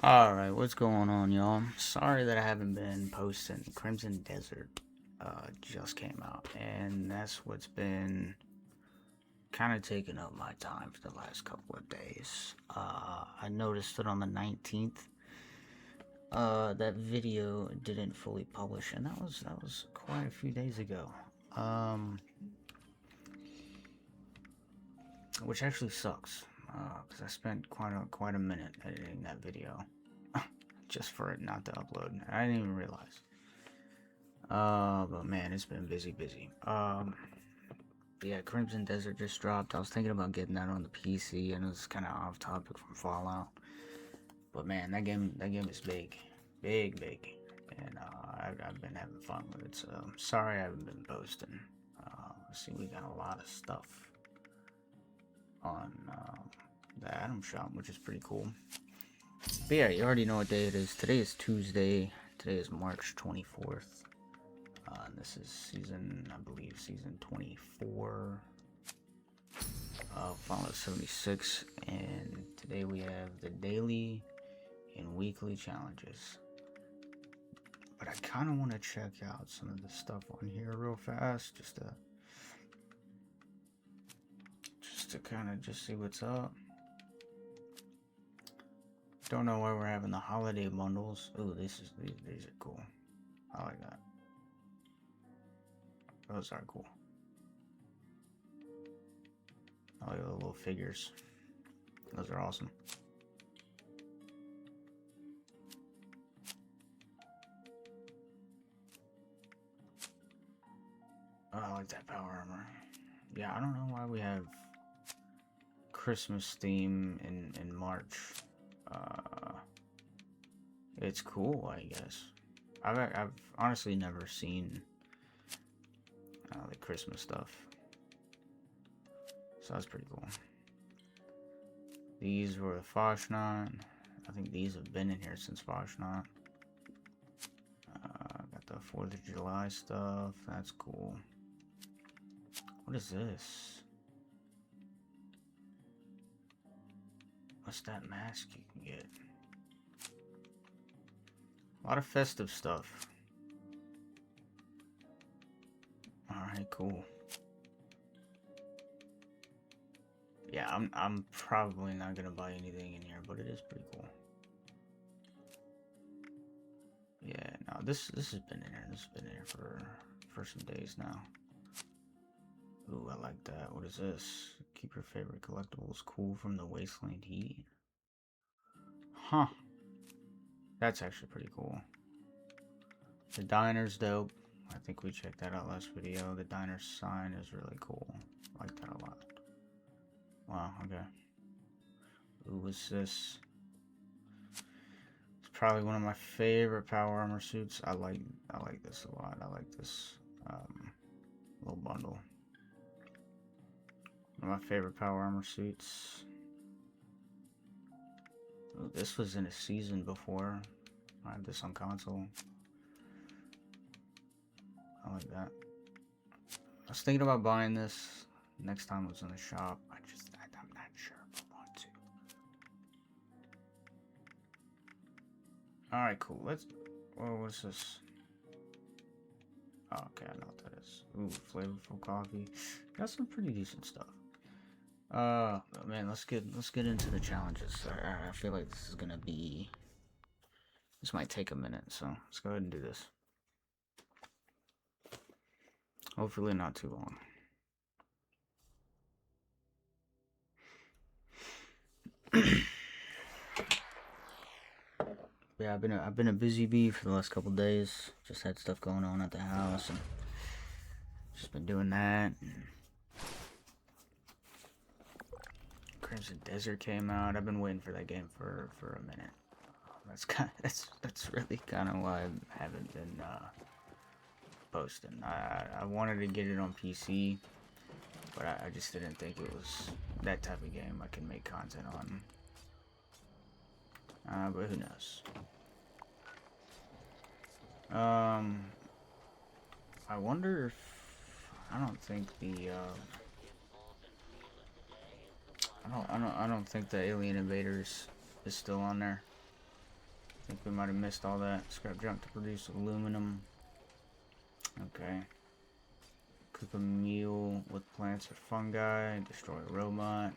Alright, what's going on, y'all? Sorry that I haven't been posting. Crimson Desert just came out, and that's what's been kind of taking up my time for the last couple of days. I noticed it on the 19th. That video didn't fully publish, and that was quite a few days ago. Which actually sucks, because I spent quite a minute editing that video just for it not to upload. I didn't even realize. But man, it's been busy. Yeah, Crimson Desert just dropped. I was thinking about getting that on the PC, and it's kind of off topic from Fallout. But man, that game is big, and I've been having fun with it. So sorry I haven't been posting. Let's see, we got a lot of stuff on the Atom Shop, which is pretty cool. But yeah, you already know what day it is. Today is Tuesday. Today is March 24th. And this is season, I believe, season 24 of Fallout 76. And today we have the daily and weekly challenges. But I kind of want to check out some of the stuff on here real fast, just to kind of just see what's up. Don't know why we're having the holiday bundles. Ooh, these are cool. I like that. Those are cool. I like the little figures. Those are awesome. Oh, I like that power armor. Yeah, I don't know why we have Christmas theme in March. It's cool, I guess. I've honestly never seen the Christmas stuff, so that's pretty cool. These were the Foshnot. I think these have been in here since Foshnot. Got the 4th of July stuff. That's cool. What is this? What's that mask you can get? A lot of festive stuff. Alright, cool. Yeah, I'm probably not gonna buy anything in here, but it is pretty cool. Yeah, no, this has been in here. This has been in here for some days now. Ooh, I like that. What is this? Keep your favorite collectibles cool from the wasteland heat. Huh. That's actually pretty cool. The diner's dope. I think we checked that out last video. The diner sign is really cool. I like that a lot. Wow, okay. Ooh, what's this? It's probably one of my favorite power armor suits. I like this a lot. I like this little bundle. One of my favorite power armor suits. Ooh, this was in a season before. I had this on console. I like that. I was thinking about buying this next time it was in the shop. I'm not sure if I want to. Alright, cool. What's this? Oh, okay, I know what that is. Ooh, flavorful coffee. Got some pretty decent stuff. Man, let's get into the challenges. I feel like this is gonna be. This might take a minute, so let's go ahead and do this. Hopefully, not too long. Yeah, I've been a busy bee for the last couple days. Just had stuff going on at the house, and just been doing that. Crimson Desert came out. I've been waiting for that game for a minute. That's really kind of why I haven't been posting. I wanted to get it on PC, but I just didn't think it was that type of game I can make content on. But who knows? I wonder if I don't think the I don't think the Alien Invaders is still on there. think we might have missed all that. Scrap junk to produce aluminum. Okay. Cook a meal with plants or fungi. Destroy a robot.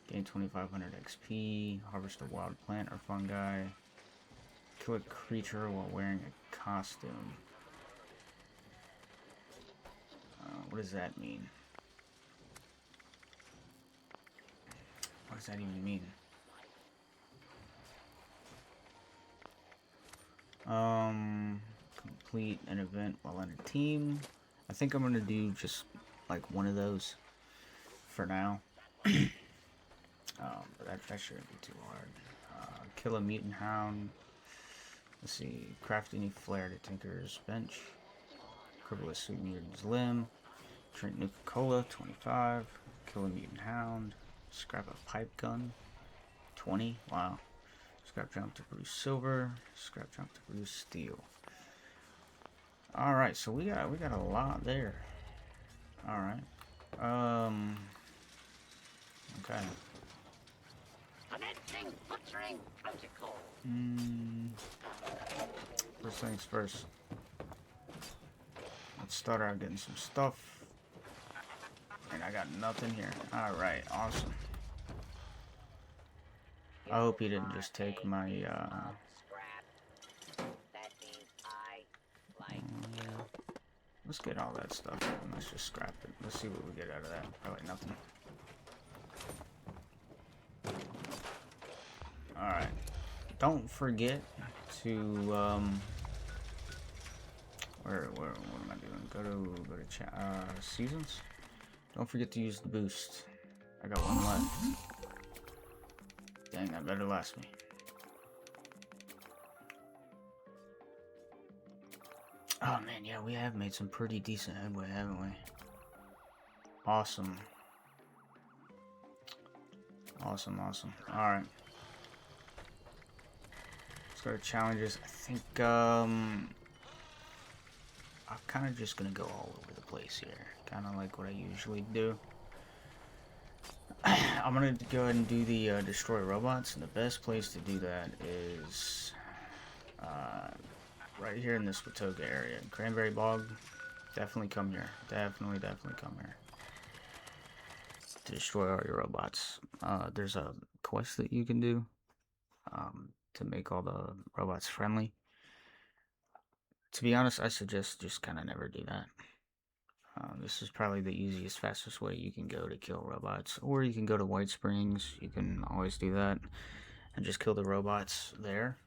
Gain 2500 XP. Harvest a wild plant or fungi. Kill a creature while wearing a costume. What does that mean? What does that even mean? Complete an event while on a team. I think I'm gonna do just like one of those for now. But that shouldn't be too hard. Kill a mutant hound. Let's see. Craft any flair to Tinker's bench. Cripple a sweet mutant's limb. Drink nuka cola, 25. Kill a mutant hound. Scrap a pipe gun, 20. Wow. Scrap junk to produce silver. Scrap junk to produce steel. All right, so we got a lot there. All right. Okay. First things first. Let's start out getting some stuff. And I got nothing here. All right, awesome. I hope you didn't just take my let's get all that stuff and let's just scrap it. Let's see what we get out of that. Probably nothing. Alright. Don't forget to what am I doing? Go to seasons. Don't forget to use the boost. I got one left. Dang, that better last me. Oh man, yeah, we have made some pretty decent headway, haven't we? Awesome. Awesome. Alright. Let's go to challenges. I think, I'm kind of just gonna go all over the place here. Kind of like what I usually do. I'm gonna go ahead and do the destroy robots, and the best place to do that is right here in this Watoga area. Cranberry Bog. Definitely come here. Definitely come here. To destroy all your robots. There's a quest that you can do to make all the robots friendly. To be honest, I suggest just kind of never do that. This is probably the easiest, fastest way you can go to kill robots. Or you can go to White Springs. You can always do that. And just kill the robots there.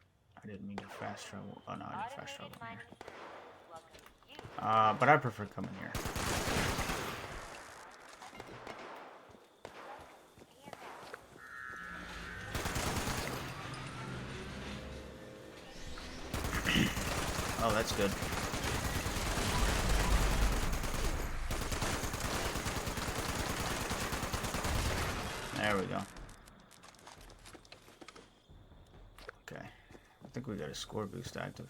I didn't mean to fast travel. Oh no, I didn't fast travel here. But I prefer coming here. Oh, that's good. There we go. Okay. I think we got a score boost active.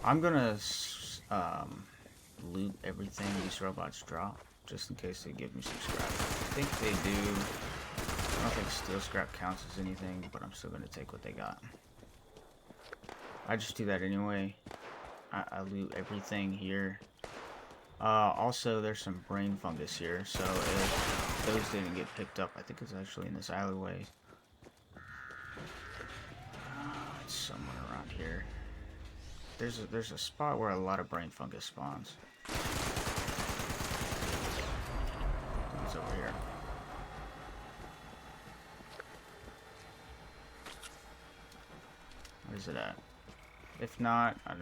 I'm gonna loot everything these robots drop, just in case they give me some scrap. I think they do. I don't think steel scrap counts as anything, but I'm still gonna take what they got. I just do that anyway. I loot everything here. Also, there's some brain fungus here, so if those didn't get picked up, I think it's actually in this alleyway. It's somewhere around here. There's a spot where a lot of brain fungus spawns. It's over here. Where's it at? If not, I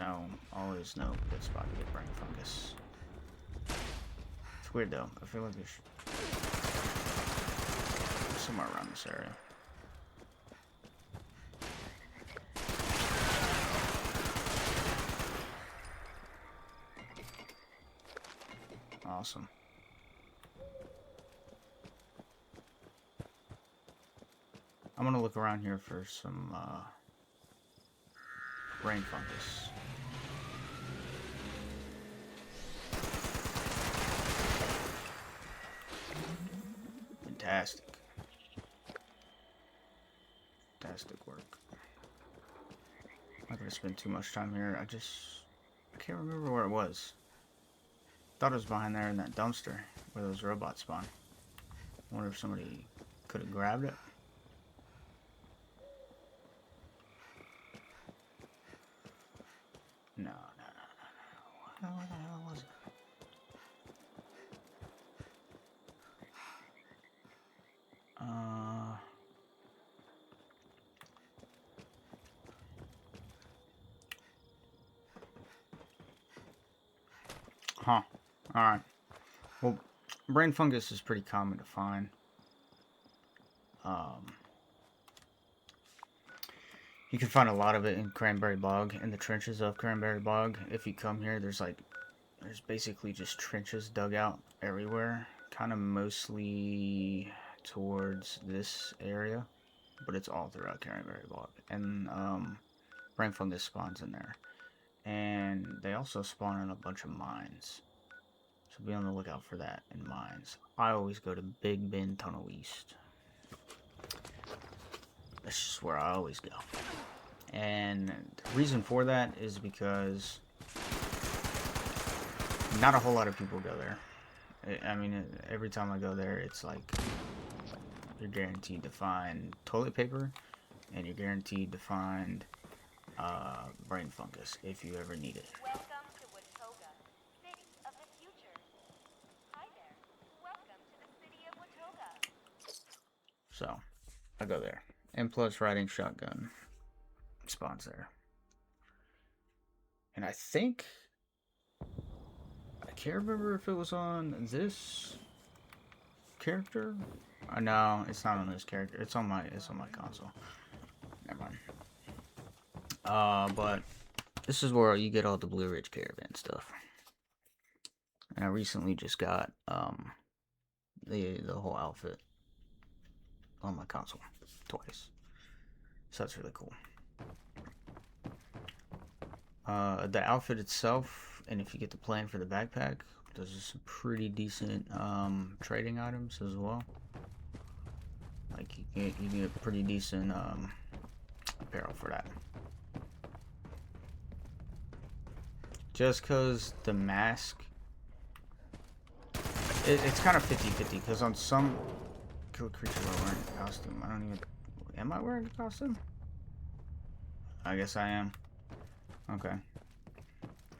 always know a good spot to get brain fungus. It's weird though. I feel like there's somewhere around this area. Awesome. I'm gonna look around here for some brain fungus. Fantastic. Fantastic work. I'm not gonna spend too much time here. I can't remember where it was. Thought it was behind there in that dumpster where those robots spawn. Wonder if somebody could have grabbed it. No. Where the hell was it? Huh. Alright. Well, brain fungus is pretty common to find. You can find a lot of it in Cranberry Bog, in the trenches of Cranberry Bog. If you come here, there's basically just trenches dug out everywhere. Kind of mostly towards this area, but it's all throughout Cranberry Bog. And brain fungus spawns in there. And they also spawn in a bunch of mines. So be on the lookout for that in mines. I always go to Big Bend Tunnel East. That's just where I always go. And the reason for that is because not a whole lot of people go there. I mean, every time I go there, it's like you're guaranteed to find toilet paper, and you're guaranteed to find brain fungus if you ever need it. Welcome to Watoga, city of the future. Hi there. Welcome to the city of Watoga. So, I go there. And plus, riding shotgun spawns there. And I think I can't remember if it was on this character. No, it's not on this character. It's on my console. Never mind. But this is where you get all the Blue Ridge Caravan stuff. And I recently just got the whole outfit on my console twice. So that's really cool. The outfit itself, and if you get the plan for the backpack, there's some pretty decent trading items as well. Like you can get pretty decent apparel for that. Just because the mask, it's kind of 50-50, because on some kill creatures are wearing a costume. I don't even, am I wearing a costume? I guess I am. Okay.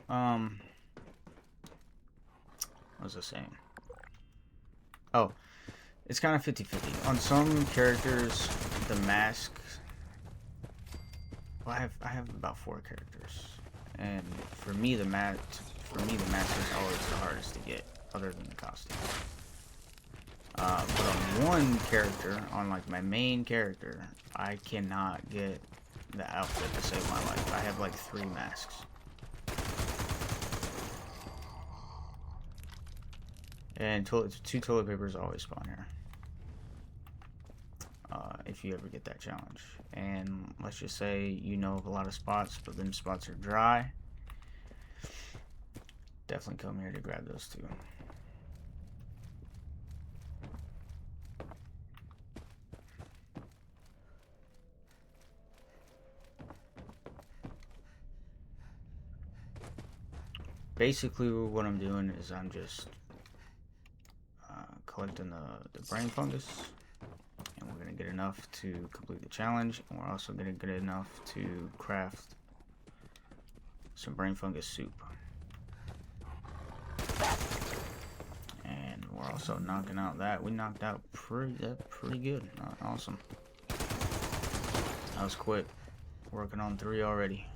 What was I saying? Oh, it's kind of 50-50. On some characters, the mask. Well, I have about 4 characters, and for me the mask is always the hardest to get, other than the costume. But on one character, on like my main character, I cannot get the outfit to save my life. I have like 3 masks. And 2 toilet papers always spawn here. If you ever get that challenge. And let's just say you know of a lot of spots, but them spots are dry. Definitely come here to grab those 2. Basically, what I'm doing is I'm just collecting the brain fungus, and we're going to get enough to complete the challenge, and we're also going to get enough to craft some brain fungus soup. And we're also knocking out that. We knocked out pretty good. Awesome. That was quick. Working on 3 already.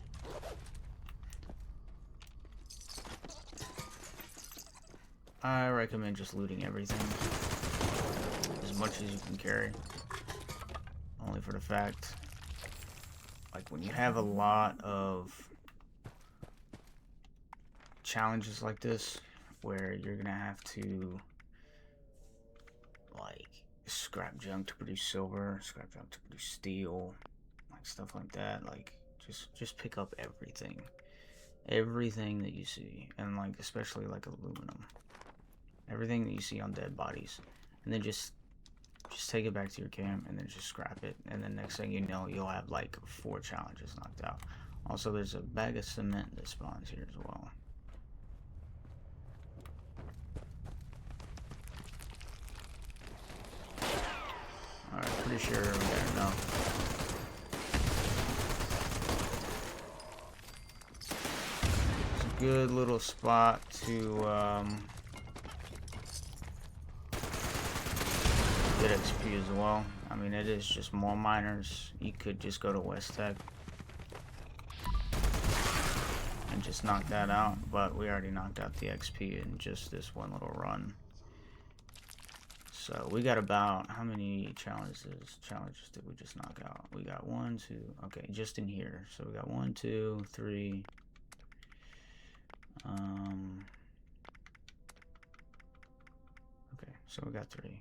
I recommend just looting everything as much as you can carry. Only for the fact, like when you have a lot of challenges like this, where you're gonna have to like scrap junk to produce silver, scrap junk to produce steel, like stuff like that. Like just pick up everything that you see, and like especially like aluminum. Everything that you see on dead bodies, and then just take it back to your camp, and then just scrap it, and then next thing you know, you'll have like 4 challenges knocked out. Also, there's a bag of cement that spawns here as well. Alright, pretty sure we got enough. It's a good little spot to get XP as well. I mean, it is just more miners. You could just go to West Tech and just knock that out, but we already knocked out the XP in just this one little run. So we got about, how many challenges did we just knock out? We got 1, 2, okay, just in here. So we got 1, 2, 3. Okay, so we got 3.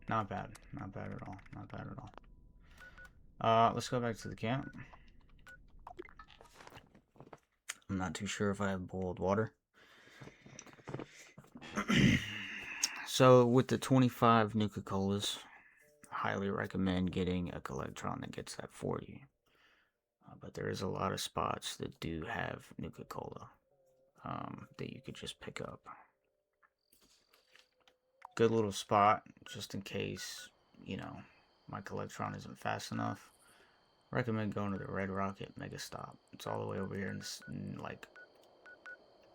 Not bad, not bad at all, not bad at all. Let's go back to the camp. I'm not too sure if I have boiled water. So with the 25 Nuka Colas, I highly recommend getting a Collectron that gets that for you. But there is a lot of spots that do have Nuka Cola that you could just pick up. Good little spot, just in case, you know, my Collectron isn't fast enough. Recommend going to the Red Rocket Mega Stop. It's all the way over here in this, like,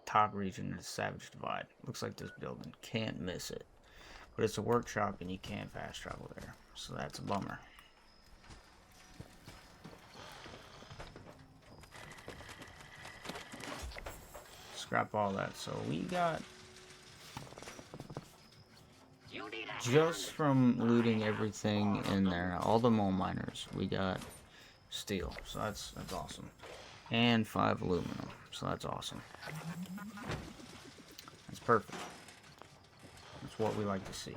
top region of the Savage Divide. Looks like this building. Can't miss it. But it's a workshop and you can't fast travel there. So that's a bummer. Scrap all that. So we got, just from looting everything in there, all the mole miners, we got steel. So that's awesome. And 5 aluminum. So that's awesome. That's perfect. That's what we like to see.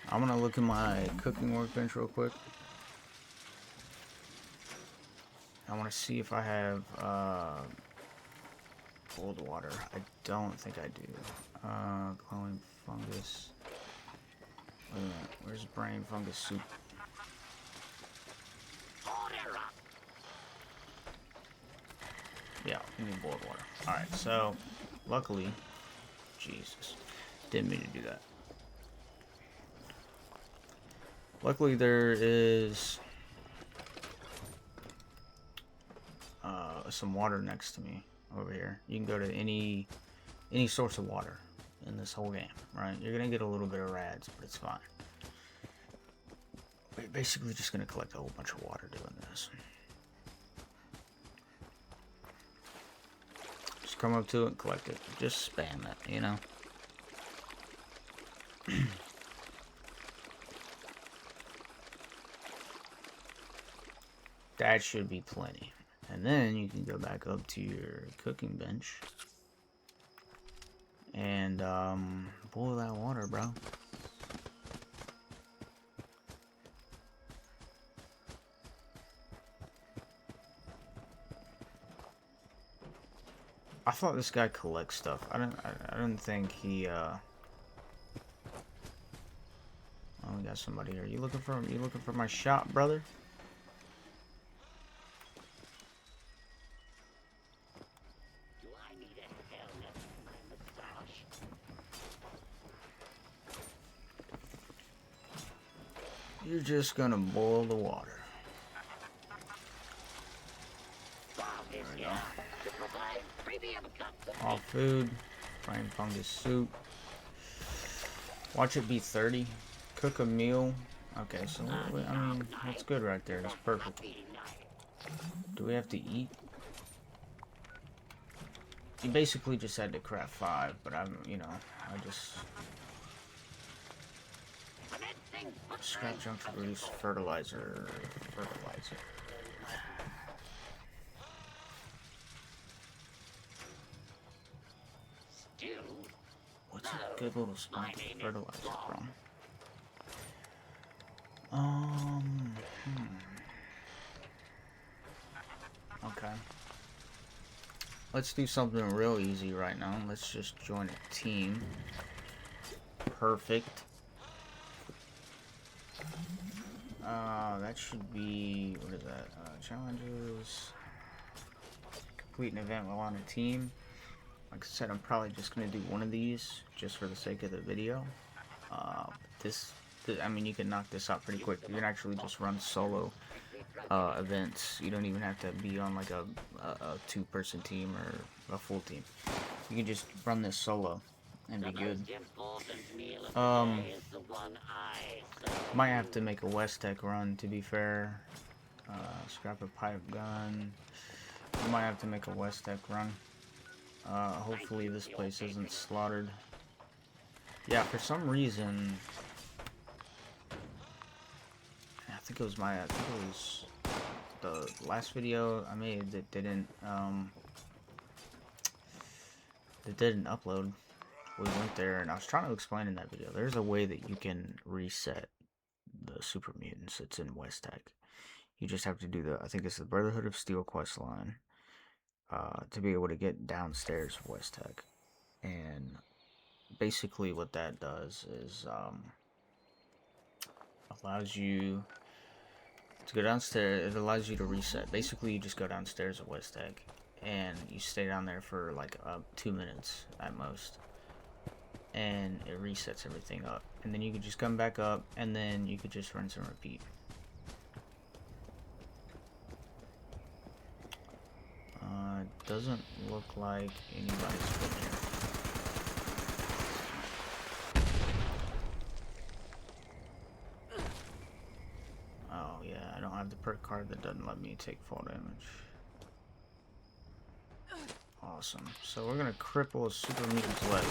I'm gonna look at my cooking workbench real quick. I want to see if I have cold water. I don't think I do. Glowing fungus. Wait a minute. Where's brain fungus soup? Yeah, we need boiled water. Alright, so luckily, Jesus, didn't mean to do that. Luckily there is some water next to me over here. You can go to any source of water in this whole game, right? You're gonna get a little bit of rads, but it's fine. We're basically just gonna collect a whole bunch of water doing this. Just come up to it and collect it. Just spam it, you know? That should be plenty. And then you can go back up to your cooking bench and boil that water, bro. I thought this guy collects stuff. I don't think he oh, we got somebody here. You looking for my shop, brother? You're just gonna boil the water. There we go. All food, brain fungus soup. Watch it be 30. Cook a meal. Okay, so I mean that's good right there. That's perfect. Do we have to eat? You basically just had to craft 5, but I just scrap junk to produce fertilizer. What's a good little spot to fertilizer from? Okay. Let's do something real easy right now. Let's just join a team. Perfect. That should be, what is that? Challenges. Complete an event while on a team. Like I said, I'm probably just gonna do one of these just for the sake of the video. This, I mean, you can knock this out pretty quick. You can actually just run solo events. You don't even have to be on like a two-person team or a full team. You can just run this solo and be good. Might have to make a West Tech run, to be fair. Scrap a pipe gun. I might have to make a West Tech run. Hopefully this place isn't slaughtered. Yeah, for some reason, I think it was the last video I made that didn't upload. We went there, and I was trying to explain in that video. There's a way that you can reset the super mutants. It's in West Tech. You just have to do I think it's the Brotherhood of Steel quest line to be able to get downstairs of West Tech. And basically what that does is allows you to go downstairs. It allows you to reset. Basically, you just go downstairs at West Tech and you stay down there for like 2 minutes at most, and it resets everything up. And then you could just come back up, and then you could just rinse and repeat. It doesn't look like anybody's been here. Oh yeah, I don't have the perk card that doesn't let me take fall damage. Awesome. So we're gonna cripple a super mutant's leg.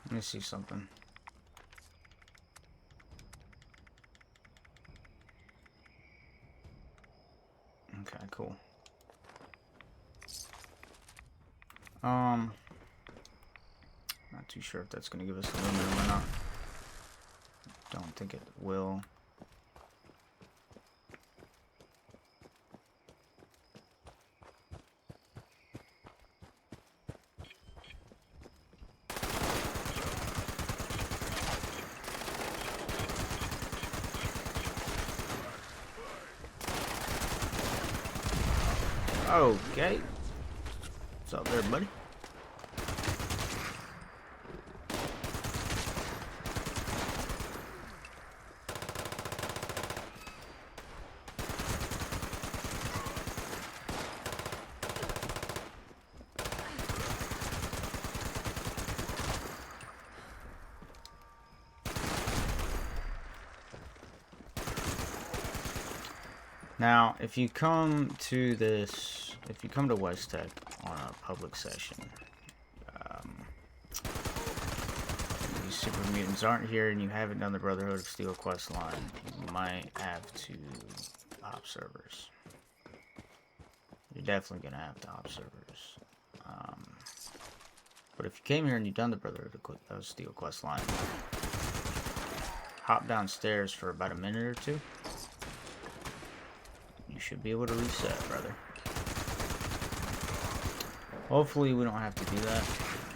Let me see something. Okay, cool. Not too sure if that's gonna give us a limit or not. Don't think it will. Okay. What's up there, buddy? Now, if you come to West Tech on a public session, these super mutants aren't here and you haven't done the Brotherhood of Steel quest line, you might have to op servers. You're definitely gonna have to op servers. But if you came here and you've done the Brotherhood of Steel quest line, hop downstairs for about a minute or two. Should be able to reset, brother. Hopefully we don't have to do that,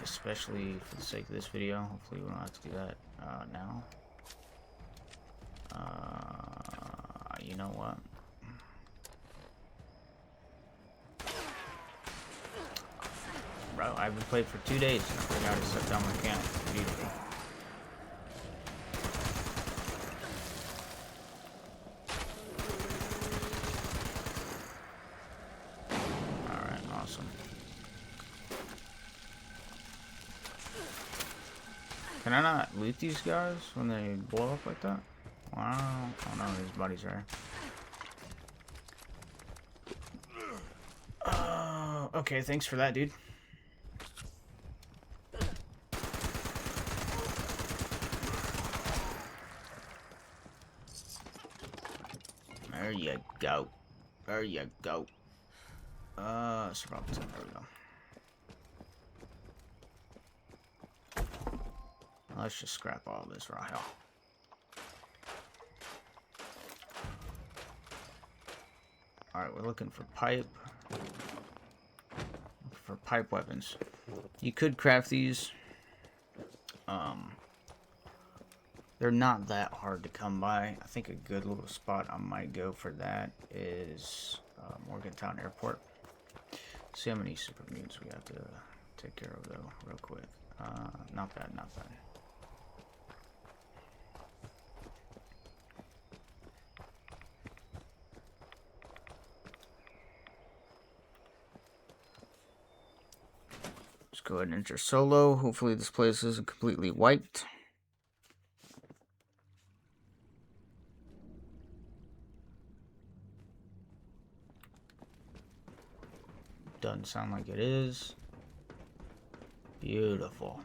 especially for the sake of this video. Hopefully we don't have to do that now. You know what? Bro, I've been playing for 2 days and I forgot to set down my camp. Beautiful. Can I not loot these guys when they blow up like that? Wow. Oh no, his buddy's there. Okay, thanks for that, dude. There you go. There you go. Survival tip, there we go. Let's just scrap all this right here. Alright, we're looking for pipe. For pipe weapons. You could craft these. They're not that hard to come by. I think a good little spot I might go for that is Morgantown Airport. See how many super mutants we have to take care of though, real quick. Not bad, not bad. Let's go ahead and enter solo. Hopefully this place isn't completely wiped. Doesn't sound like it is. Beautiful.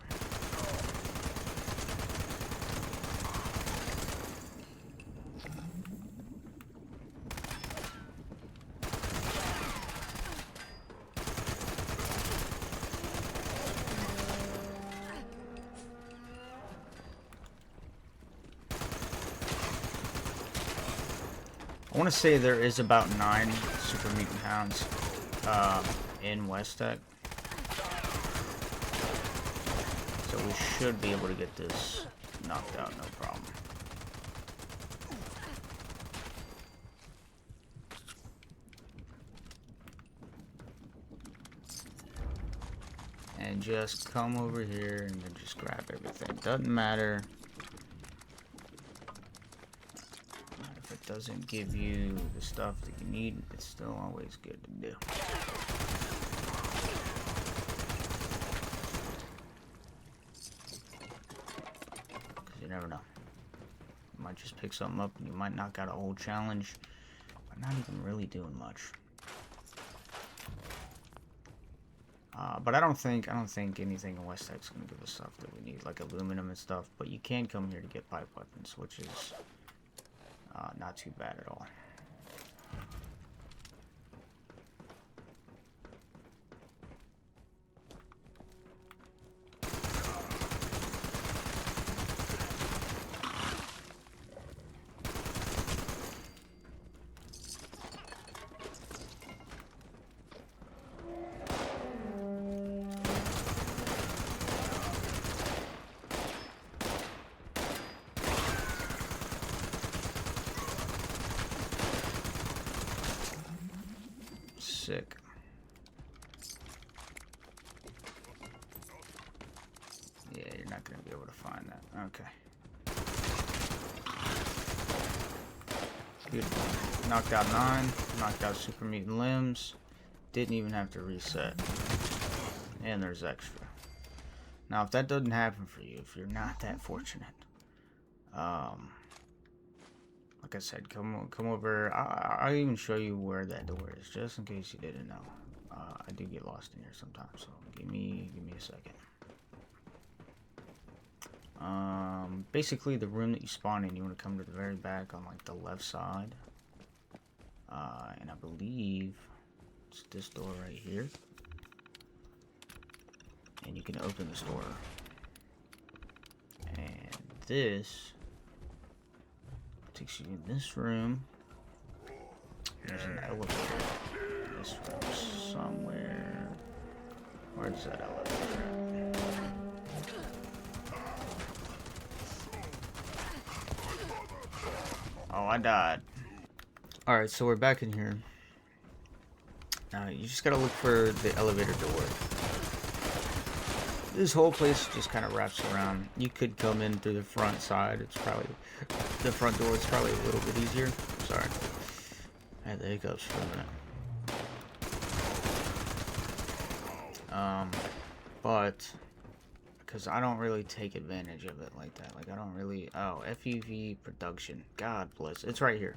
I want to say there is about 9 super mutant hounds in West Tech. So we should be able to get this knocked out, no problem. And just come over here and then just grab everything. Doesn't matter if it doesn't give you the stuff that you need, it's still always good to do. Because you never know. You might just pick something up and you might knock out a whole challenge by not even really doing much. But I don't think anything in West Tech's gonna give us stuff that we need, like aluminum and stuff. But you can come here to get pipe weapons, which is not too bad at all. Sick. Yeah, you're not gonna be able to find that. Okay. Beautiful. Knocked out 9. Knocked out super mutant limbs. Didn't even have to reset. And there's extra. Now, if that doesn't happen for you, if you're not that fortunate, like I said, come over. I'll even show you where that door is, just in case you didn't know. I do get lost in here sometimes, so give me a second. Basically, the room that you spawn in, you want to come to the very back on like the left side, and I believe it's this door right here, and you can open this door, and this takes you in this room. There's an elevator in this room somewhere. Where's that elevator? Oh, I died. Alright, so we're back in here. Now, you just gotta look for the elevator door. This whole place just kind of wraps around. You could come in through the front side. It's probably the front door. It's probably a little bit easier. Sorry, I had the hiccups for a minute. But because I don't really take advantage of it like that. Like I don't really. Oh, FUV production. God bless. It's right here.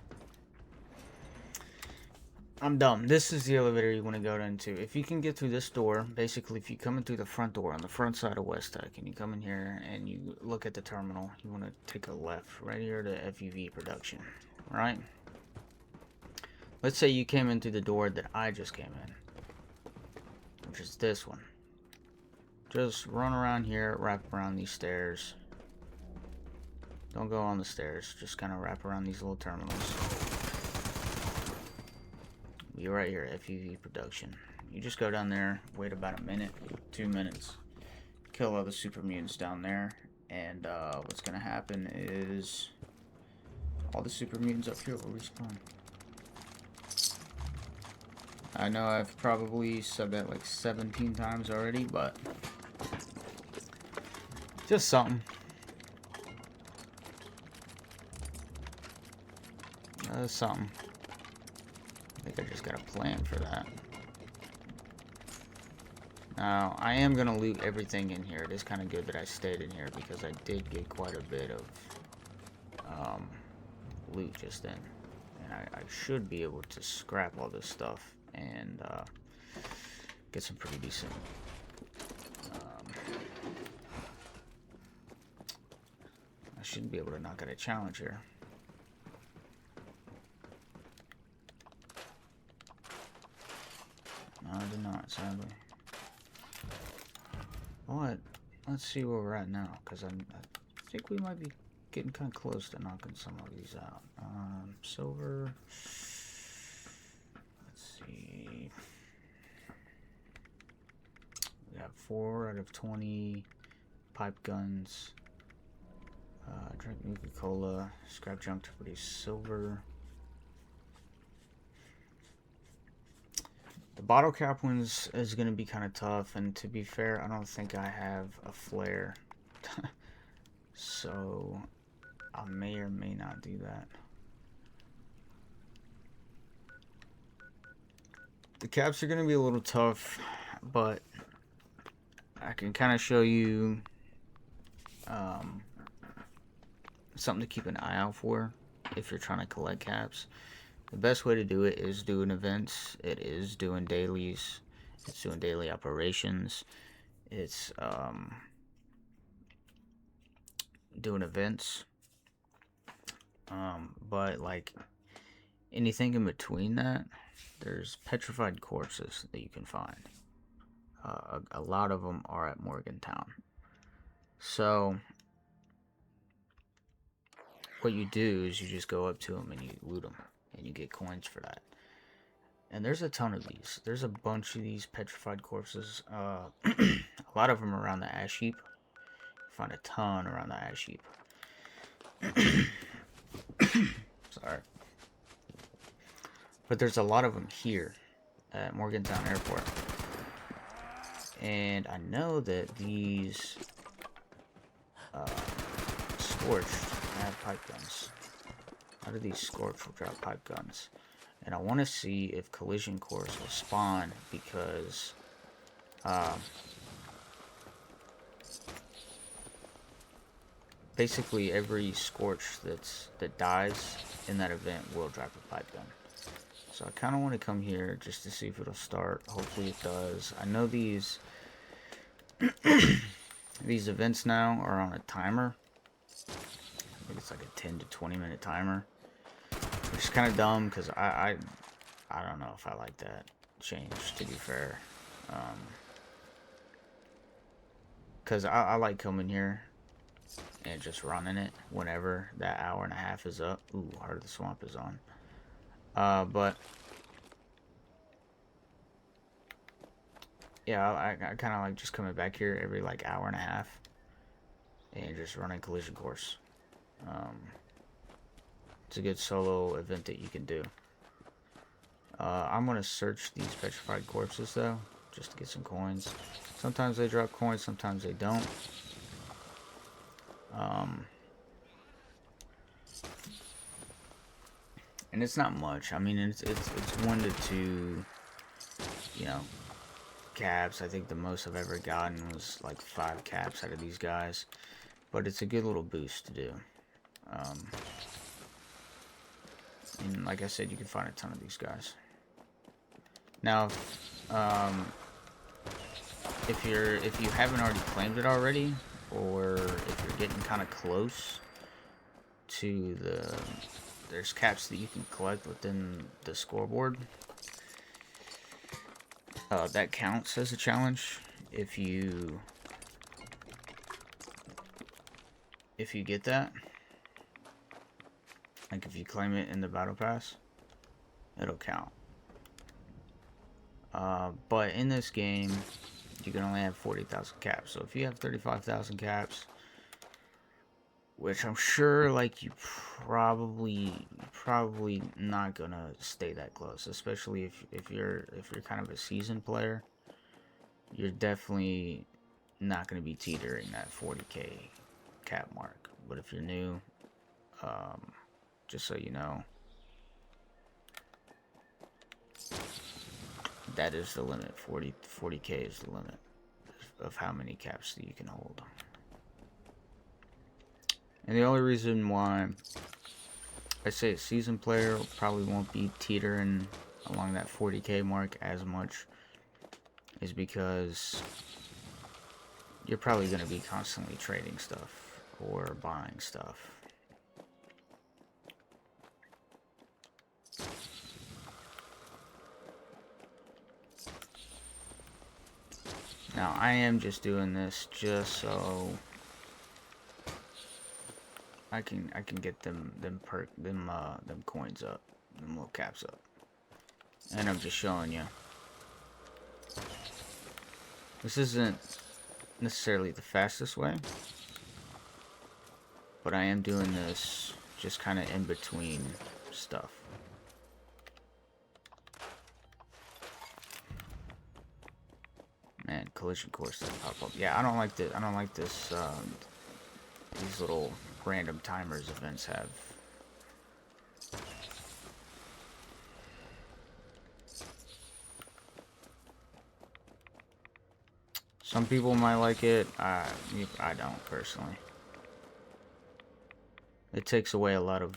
I'm dumb. This is the elevator you want to go into. If you can get through this door, basically if you come in through the front door on the front side of West Tech and you come in here and you look at the terminal, you want to take a left right here to FUV production, right? Let's say you came in through the door that I just came in. which is this one. Just run around here, wrap around these stairs. Don't go on the stairs, just kind of wrap around these little terminals. Be right here, FUV production. You just go down there, wait about a minute, 2 minutes, kill all the super mutants down there, and what's gonna happen is all the super mutants up here will respawn. I know I've probably said that like 17 times already, but just something. Something. I think I just got a plan for that. Now, I am going to loot everything in here. It is kind of good that I stayed in here because I did get quite a bit of loot just then. And I should be able to scrap all this stuff and get some pretty decent I should be able to knock out a challenge here. No, I did not, sadly. But let's see where we're at now, because I think we might be getting kind of close to knocking some of these out. Silver. Let's see. We got 4 out of 20 pipe guns. Drink Nuka Cola. Scrap junk to produce silver. The bottle cap ones is going to be kind of tough, and to be fair, I don't think I have a flare. So I may or may not do that. The caps are going to be a little tough, but I can kind of show you something to keep an eye out for if you're trying to collect caps. The best way to do it is doing events. It is doing dailies. It's doing daily operations. It's doing events. But like anything in between that, there's petrified corpses that you can find. A lot of them are at Morgantown. So what you do is you just go up to them and you loot them. And you get coins for that. And there's a ton of these. There's a bunch of these petrified corpses. A lot of them around the ash heap. Find a ton around the ash heap. Sorry. But there's a lot of them here at Morgantown Airport. And I know that these Scorched have pipe guns. A lot of these Scorch will drop pipe guns. And I want to see if collision cores will spawn because basically every Scorch that dies in that event will drop a pipe gun. So I kind of want to come here just to see if it'll start. Hopefully it does. I know these these events now are on a timer. I think it's like a 10 to 20 minute timer. Which is kind of dumb because I don't know if I like that change, to be fair. Because I like coming here and just running it whenever that hour and a half is up. Ooh, Heart of the Swamp is on. But yeah, I kind of like just coming back here every like hour and a half and just running collision course. It's a good solo event that you can do. I'm gonna search these petrified corpses though, just to get some coins. Sometimes they drop coins, sometimes they don't. And it's not much. I mean, it's 1 to 2, you know, caps. I think the most I've ever gotten was like 5 caps out of these guys, but it's a good little boost to do. And like I said, you can find a ton of these guys. Now, if you haven't already claimed it already, or if you're getting kind of close to there's caps that you can collect within the scoreboard. that counts as a challenge if you get that. Like if you claim it in the battle pass, it'll count. But in this game, you can only have 40,000 caps. So if you have 35,000 caps, which I'm sure, like, you probably not gonna stay that close, especially if you're kind of a seasoned player. You're definitely not gonna be teetering that 40k cap mark. But if you're new, just so you know, that is the limit. 40k is the limit of how many caps that you can hold. And the only reason why I say a seasoned player probably won't be teetering along that 40k mark as much is because you're probably going to be constantly trading stuff or buying stuff. Now I am just doing this just so I can get them coins up, them little caps up. And I'm just showing you. This isn't necessarily the fastest way, but I am doing this just kind of in between stuff. Man, collision course doesn't pop up. Yeah, I don't like this. These little random timers events have. Some people might like it. I don't personally. It takes away a lot of.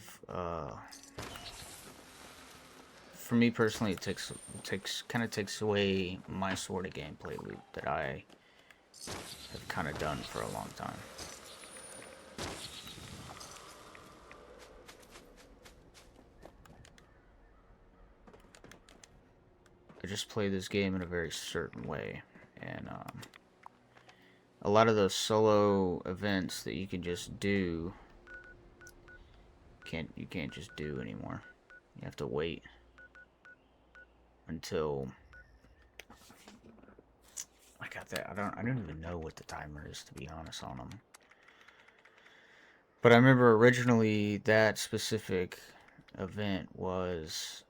For me personally, it takes away my sort of gameplay loop that I have kind of done for a long time. I just play this game in a very certain way, and a lot of those solo events that you can just do, you can't just do anymore. You have to wait until I got that. I don't even know what the timer is, to be honest, on them. But I remember originally that specific event was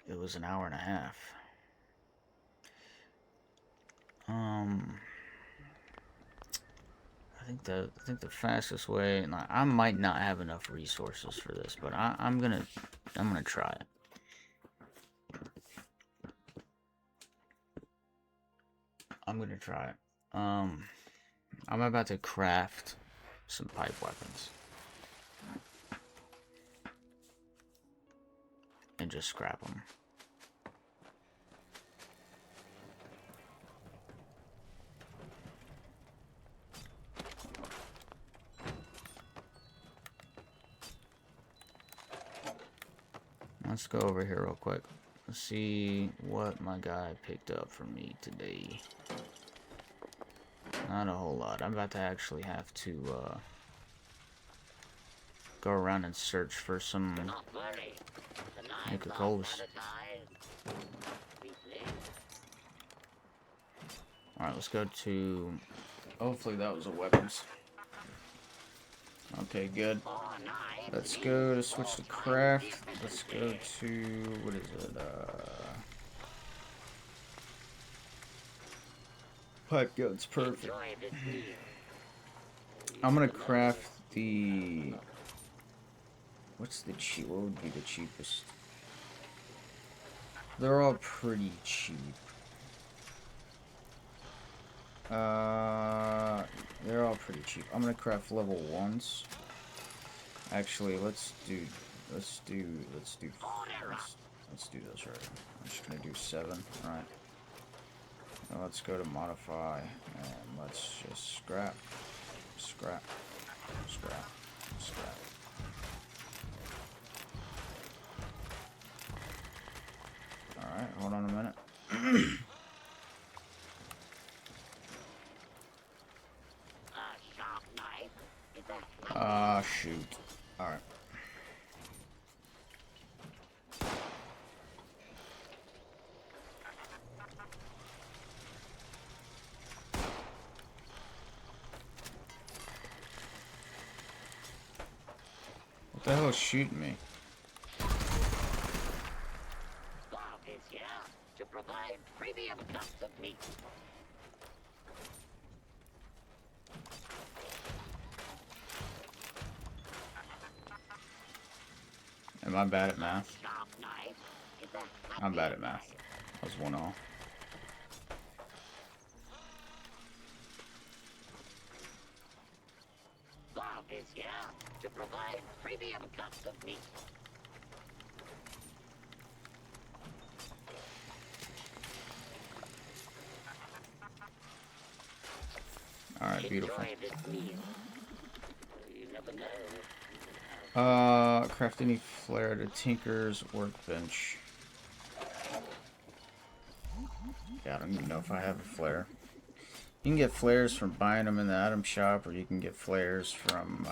an hour and a half. I think the fastest way, and I might not have enough resources for this, but I'm gonna try it. I'm gonna try it. I'm about to craft some pipe weapons and just scrap them. Let's go over here real quick. Let's see what my guy picked up for me today. Not a whole lot. I'm about to actually have to go around and search for some Nuka-Colas. Alright, let's go to... Hopefully that was a weapons. Okay, good. Let's go to switch to craft. Let's go to... what is it? Pipe guns, perfect. I'm gonna craft the... what would be the cheapest? They're all pretty cheap. They're all pretty cheap. I'm gonna craft level 1s. Actually, let's do this right. I'm just gonna do 7. All right. Now let's go to modify and let's just scrap. All right, hold on a minute. The hell is shooting me? Bob is here to provide premium cuts of meat. Am I bad at math? Sharp knife is a I'm bad at math. I was 1-0. Bob is here to provide premium cuts of meat. Alright, beautiful. Enjoy this meal. You never know. Craft any flair to Tinker's workbench. Yeah, I don't even know if I have a flare. You can get flares from buying them in the item shop, or you can get flares from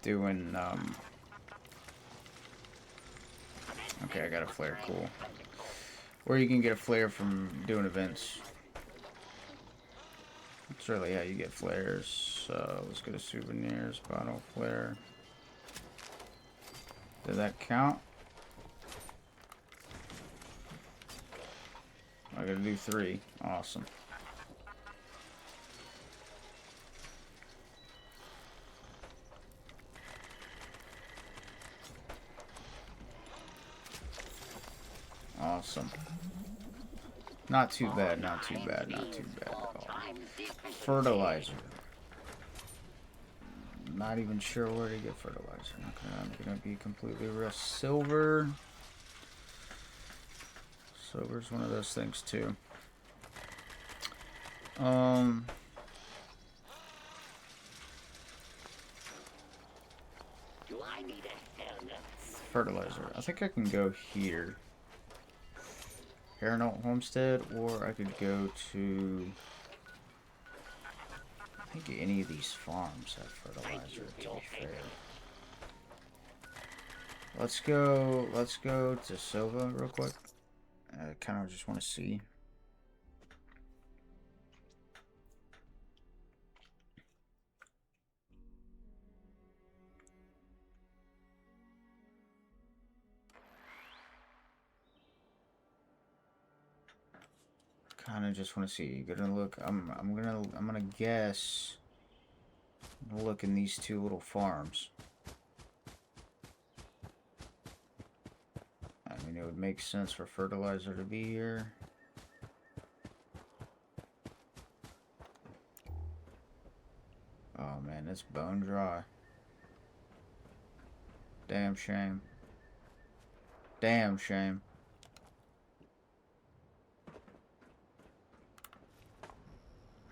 doing. Okay, I got a flare, cool. Or you can get a flare from doing events. That's really how you get flares. Let's go to souvenirs, bottle flare. Did that count? I gotta do 3. Awesome. Awesome. Not too bad, not too bad, not too bad at all. Fertilizer. Not even sure where to get fertilizer. Okay, I'm gonna be completely real. Silver. Silver's one of those things too. Do I need a helmet? Fertilizer. I think I can go here. Hairnote Homestead, or I could go to. I think any of these farms have fertilizer, to be fair. Let's go to Silva real quick. I kind of just want to see. Kind of just want to see. Gonna look. I'm gonna guess. I'm gonna look in these 2 little farms. I mean, it would make sense for fertilizer to be here. Oh man, it's bone dry. Damn shame. Damn shame.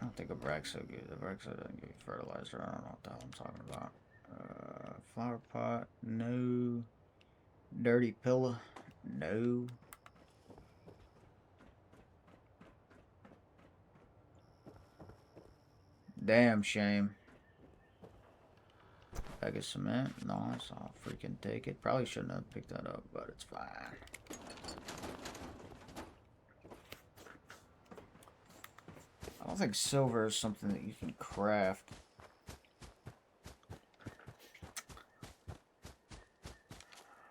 I don't think a Abraxo good. Abraxo doesn't give you fertilizer. I don't know what the hell I'm talking about. Flower pot, no. Dirty pillow, no. Damn shame. Bag of cement, nice. I'll freaking take it. Probably shouldn't have picked that up, but it's fine. I don't think silver is something that you can craft.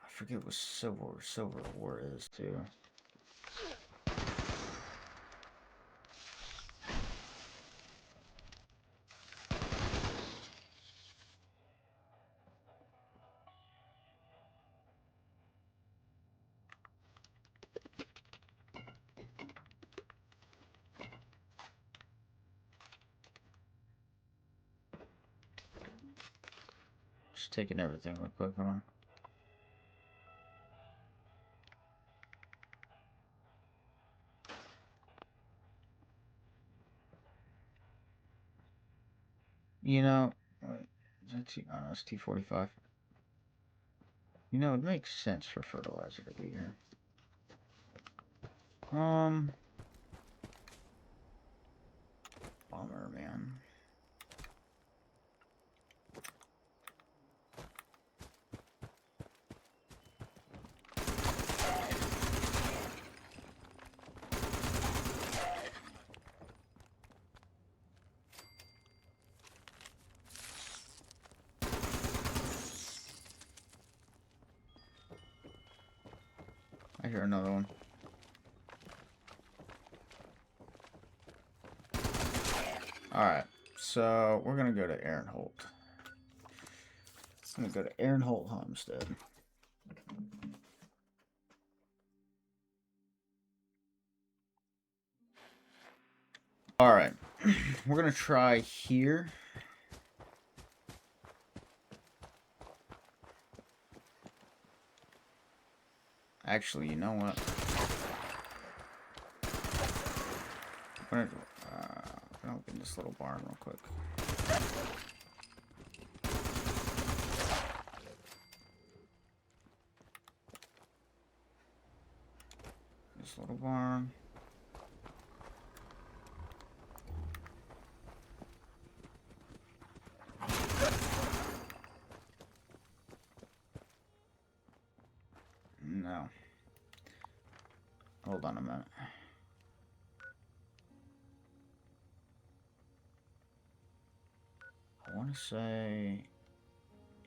I forget what silver ore is too. Just taking everything real quick, hold on. You know, wait, is that T? Oh, no, it's T45. You know, it makes sense for fertilizer to be here. Bummer, man. I hear another one. Alright, so we're gonna go to Aaron Holt. I'm gonna go to Aaron Holt Homestead. Alright, we're gonna try here. Actually, you know what? I'm gonna open this little barn real quick. This little barn. No. Hold on a minute. I want to say...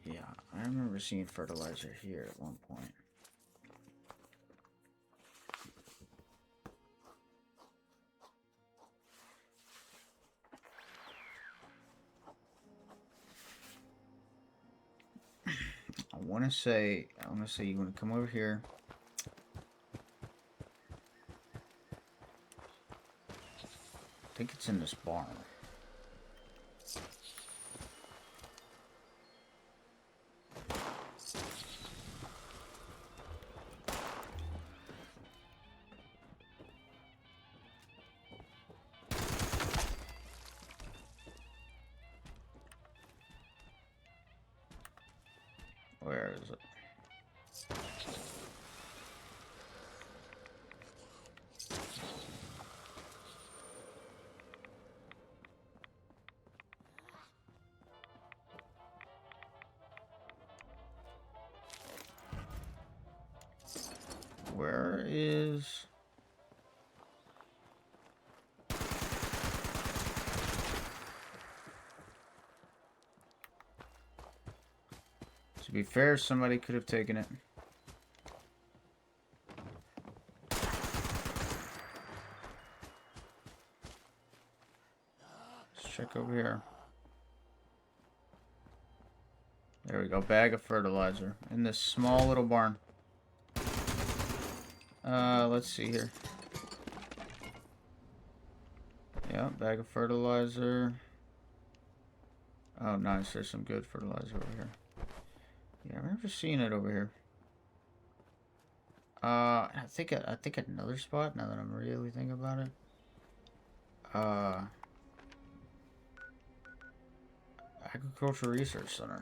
Yeah, I remember seeing fertilizer here at one point. I want to say you want to come over here. I think it's in this barn. Where is it? Where is... To be fair, somebody could have taken it. Let's check over here. There we go, bag of fertilizer in this small little barn. Let's see here. Yeah, bag of fertilizer. Oh, nice. There's some good fertilizer over here. Yeah, I remember seeing it over here. I think another spot. Now that I'm really thinking about it. Agricultural Research Center.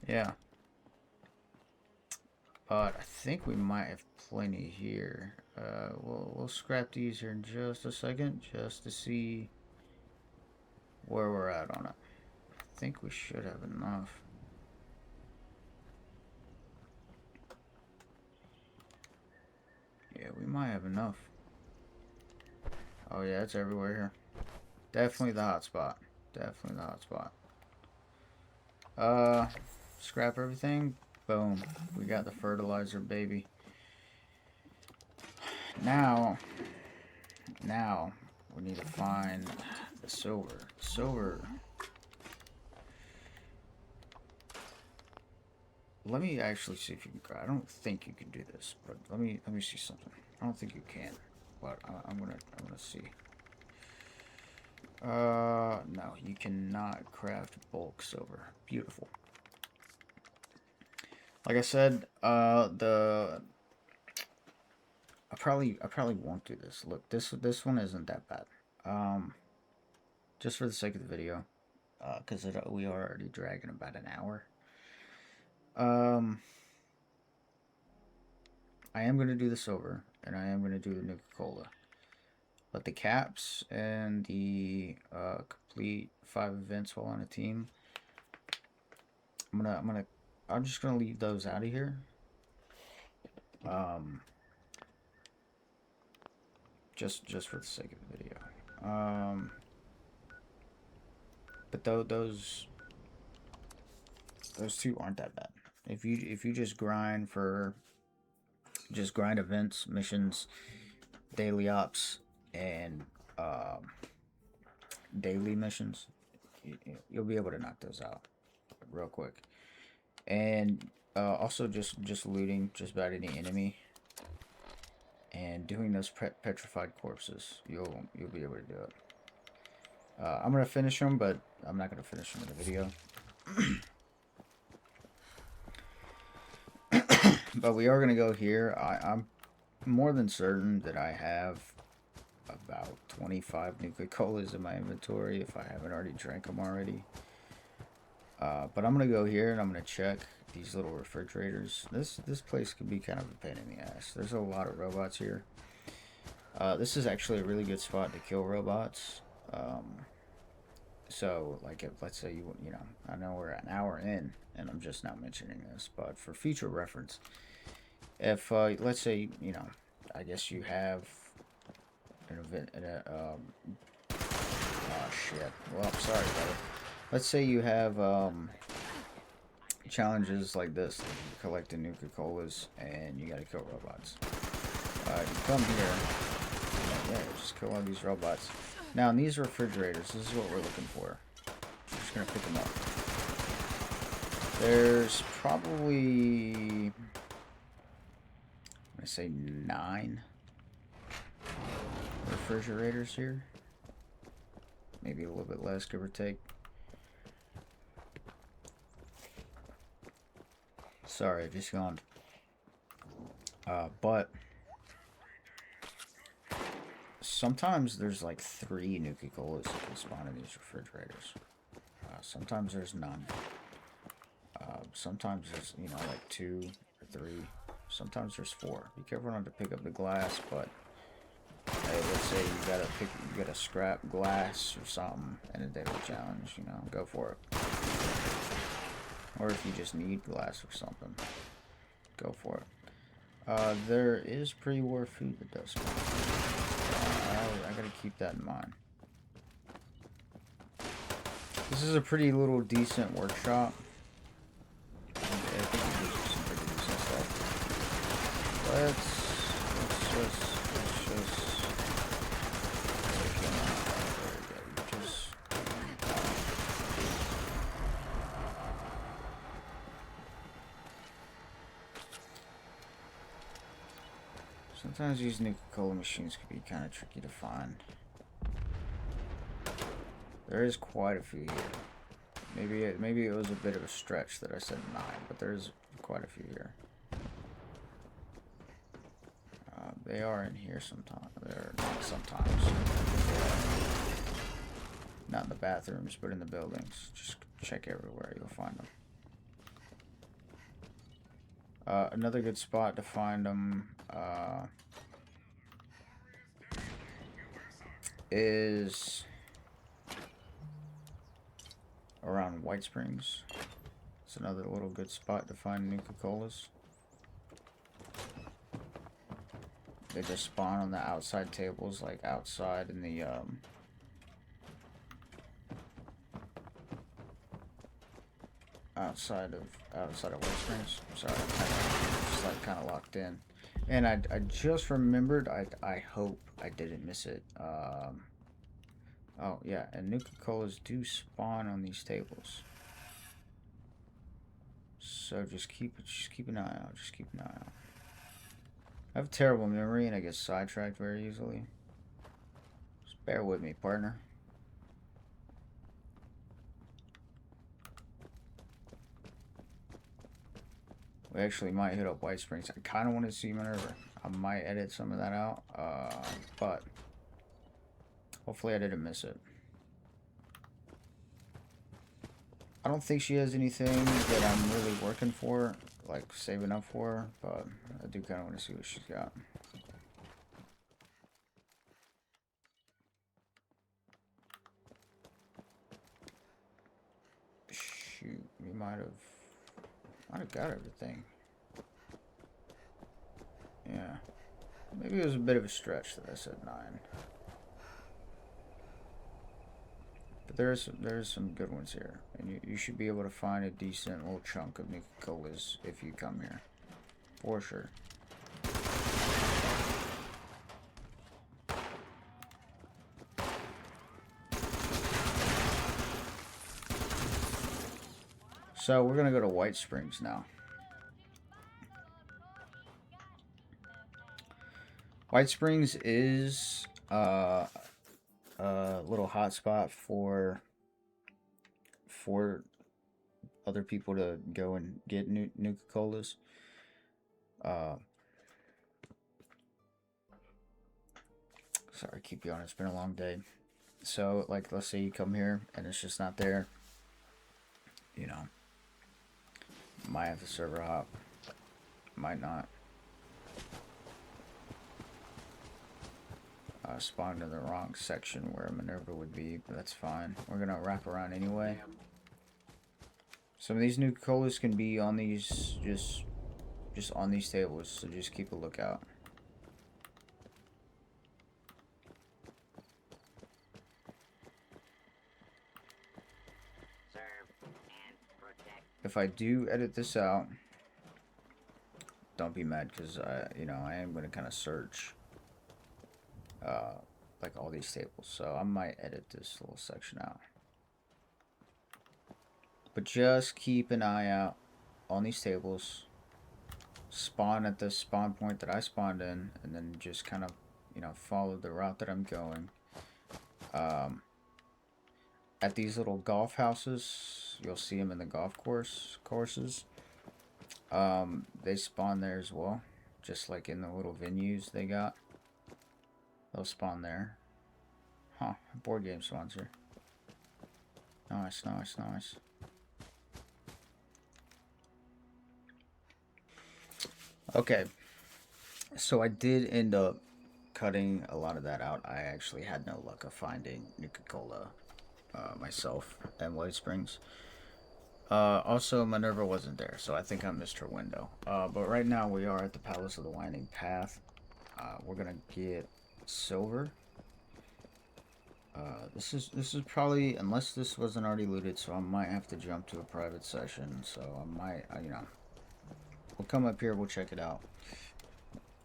Yeah. But I think we might have plenty here. We'll scrap these here in just a second, just to see where we're at on it. I think we should have enough. Yeah, we might have enough. Oh yeah, it's everywhere here. Definitely the hot spot. Definitely the hot spot. Scrap everything. Boom. We got the fertilizer, baby. Now we need to find the silver. Silver. Let me actually see if you can. I don't think you can do this, but let me see something. I don't think you can, but I'm gonna see. No, you cannot craft bulk silver. Beautiful. Like I said, I probably won't do this. Look, this one isn't that bad. Just for the sake of the video, because we are already dragging about an hour. I am going to do the silver, and I am going to do the nuka cola. But the caps and the complete 5 events while on a team, I'm just gonna leave those out of here. Just for the sake of the video. But those two aren't that bad. If you just grind for just grind events, missions, daily ops, and daily missions. You'll be able to knock those out real quick. And also just looting just about any enemy and doing those petrified corpses. You'll be able to do it. I'm gonna finish them, but I'm not gonna finish them in the video. But we are gonna go here. I'm more than certain that I have about 25 Nuka Colas in my inventory if I haven't already drank them already. But I'm gonna go here and I'm gonna check these little refrigerators. This place can be kind of a pain in the ass. There's a lot of robots here. This is actually a really good spot to kill robots. So like if, let's say you know, I know we're an hour in and I'm just now mentioning this, but for future reference, if let's say, you know, I guess you have an event oh shit, well, sorry brother. Let's say you have challenges like this, like collecting Nuka Colas and you gotta kill robots. You come here, yeah, just kill all these robots. Now in these refrigerators, this is what we're looking for. I'm just gonna pick them up. There's probably, I'm gonna say 9 refrigerators here. Maybe a little bit less, give or take. Sorry, I just yawned. But sometimes there's like 3 Nuka Colas that can spawn in these refrigerators. Sometimes there's none. Sometimes there's, you know, like 2 or 3. Sometimes there's 4. Be careful not to pick up the glass, but hey, let's say you gotta scrap glass or something in a daily challenge, you know, go for it. Or if you just need glass or something, go for it. There is pre-war food that does spawn. I gotta keep that in mind. This is a pretty little decent workshop. I think it gives you some pretty decent stuff. Let's just sometimes these Nuka Cola machines can be kind of tricky to find. There is quite a few here. Maybe it was a bit of a stretch that I said 9, but there's quite a few here. They are in here sometimes. They're not sometimes. Not in the bathrooms, but in the buildings. Just check everywhere, you'll find them. Another good spot to find them is around White Springs. It's another little good spot to find Nuka Colas. They just spawn on the outside tables, like outside in the outside of White Springs. Sorry, I'm just like kind of locked in. And I just remembered. I hope I didn't miss it. Oh yeah, and Nuka Colas do spawn on these tables. So just keep an eye out. Just keep an eye out. I have a terrible memory and I get sidetracked very easily. Just bear with me, partner. We actually might hit up White Springs. I kind of want to see Minerva. I might edit some of that out, but hopefully I didn't miss it. I don't think she has anything that I'm really working for, like saving up for, but I do kind of want to see what she's got. Shoot, we might have got everything. Yeah, maybe it was a bit of a stretch that I said 9. But there's some good ones here, and you should be able to find a decent little chunk of Nuka Colas if you come here, for sure. So we're gonna go to White Springs now. White Springs is a little hotspot for other people to go and get Nuka Colas. Sorry, keep you on. It's been a long day. So, like, let's say you come here and it's just not there. You know, might have to server hop, might not. Spawned in the wrong section where Minerva would be, but that's fine. We're gonna wrap around anyway. Some of these Nuka Colas can be on these just on these tables, so just keep a lookout. If I do edit this out, don't be mad, because I am gonna kind of search like all these tables, so I might edit this little section out. But just keep an eye out on these tables. Spawn at the spawn point that I spawned in, and then just kind of, follow the route that I'm going. At these little golf houses, you'll see them in the golf courses. They spawn there as well, just like in the little venues they got. They'll spawn there. Huh, board game sponsor. Nice, nice, nice. Okay, so I did end up cutting a lot of that out. I actually had no luck of finding Nuka Cola myself at White Springs. Also, Minerva wasn't there, so I think I missed her window. But right now we are at the Palace of the Winding Path. We're gonna get silver. This is probably, unless this wasn't already looted, so I might have to jump to a private session. So I might, we'll come up here, we'll check it out,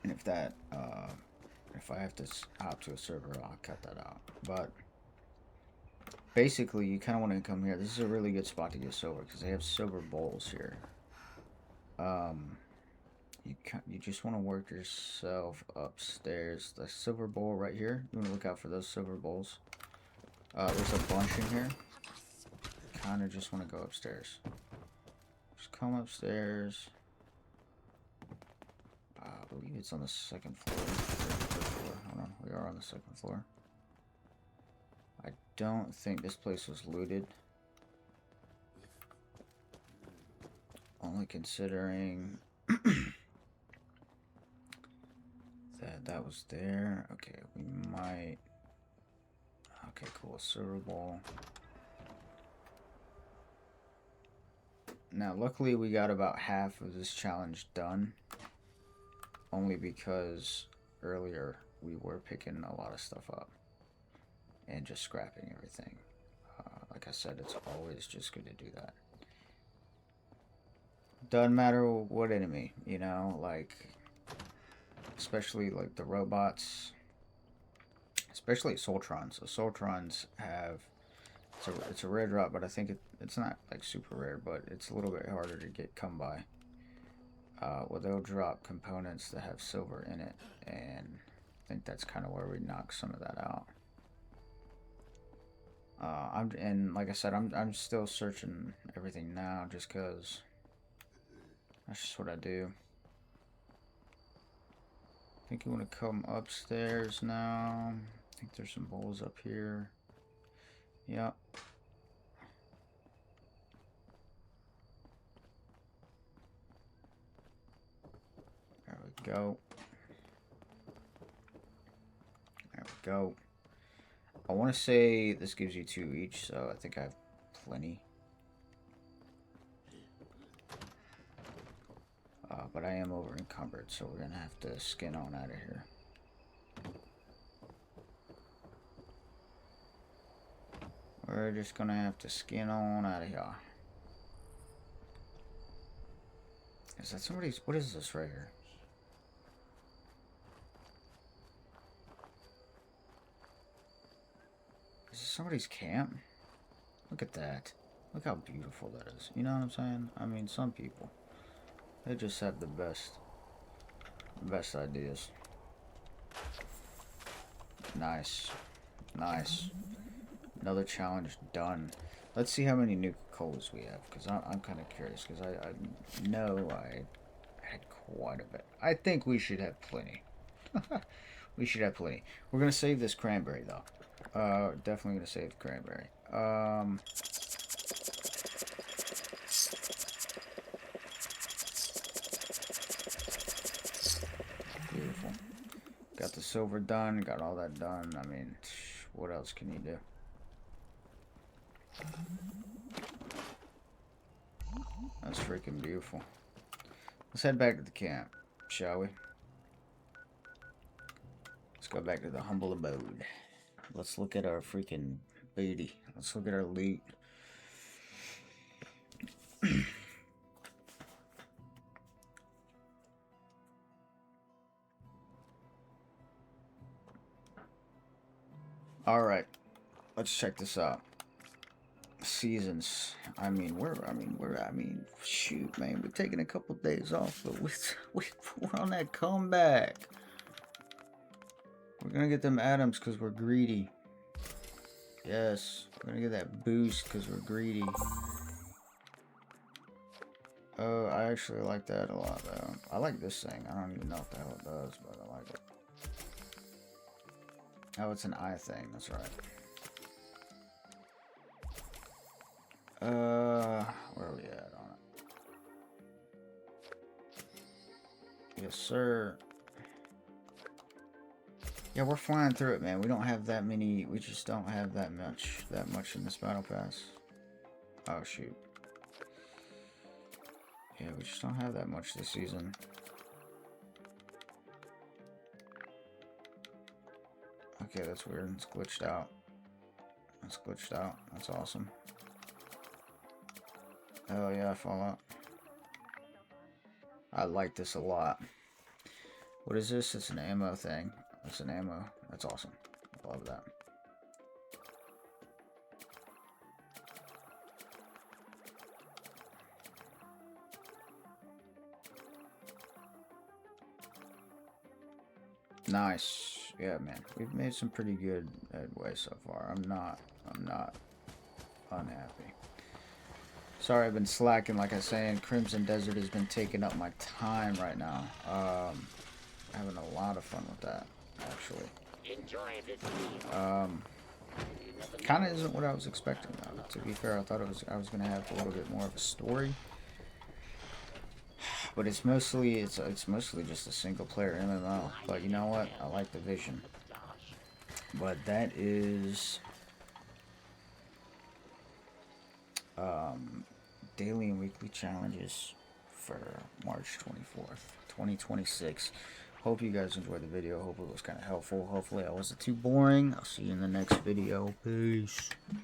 and if that, if I have to hop to a server, I'll cut that out. But basically, you kind of want to come here. This is a really good spot to get silver because they have silver bowls here. You just want to work yourself upstairs. The silver bowl right here. You want to look out for those silver bowls. There's a bunch in here. Kind of just want to go upstairs. Just come upstairs. I believe it's on the second floor. Hold on, we are on the second floor. I don't think this place was looted. Only considering that was there. Okay, we might. Okay, cool. Silver ball. Now, luckily, we got about half of this challenge done. Only because earlier we were picking a lot of stuff up and just scrapping everything. Like I said, it's always just good to do that. Doesn't matter what enemy, like, especially like the robots, especially Soltrons. So Soltrons have, it's a rare drop, but I think it's not like super rare, but it's a little bit harder to come by. Well, they'll drop components that have silver in it, and I think that's kind of where we knock some of that out. And like I said, I'm still searching everything now, just cause that's just what I do. I think you want to come upstairs now. I think there's some bowls up here. Yep. There we go. There we go. I want to say this gives you 2 each, so I think I have plenty. But I am over encumbered, so we're gonna have to skin on out of here. We're just gonna have to skin on out of here. Is that somebody's? What is this right here? Is this somebody's camp? Look at that. Look how beautiful that is. You know what I'm saying? I mean, some people, they just have the best ideas. Nice. Nice. Another challenge done. Let's see how many nuka colas we have, because I'm kind of curious, because I know I had quite a bit. I think we should have plenty. We should have plenty. We're going to save this cranberry, though. Definitely going to save the cranberry. Beautiful. Got the silver done. Got all that done. I mean, what else can you do? That's freaking beautiful. Let's head back to the camp, shall we? Let's go back to the humble abode. Let's look at our freaking booty. Let's look at our loot. Alright. Let's check this out. Seasons. Shoot, man, we're taking a couple days off, but we're on that comeback. We're gonna get them atoms because we're greedy. Yes, we're gonna get that boost because we're greedy. Oh, I actually like that a lot, though. I like this thing. I don't even know what the hell it does, but I like it. Oh, it's an eye thing. That's right. Where are we at on it? Yes, sir. Yeah, we're flying through it, man. We don't have that many. We just don't have that much in this battle pass. Oh, shoot. Yeah, we just don't have that much this season. Okay, that's weird. It's glitched out. It's glitched out. That's awesome. Oh yeah, I fall out. I like this a lot. What is this? It's an ammo thing. It's an ammo. That's awesome. I love that. Nice. Yeah, man. We've made some pretty good headway so far. I'm not unhappy. Sorry, I've been slacking, like I was saying. Crimson Desert has been taking up my time right now. Having a lot of fun with that, actually. Enjoy this meal. Kind of isn't what I was expecting, though. To be fair, I thought I was gonna have a little bit more of a story, but it's mostly just a single player MMO. But you know what? I like the vision. But that is daily and weekly challenges for March 24th, 2026. Hope you guys enjoyed the video. Hope it was kind of helpful. Hopefully I wasn't too boring. I'll see you in the next video. Peace.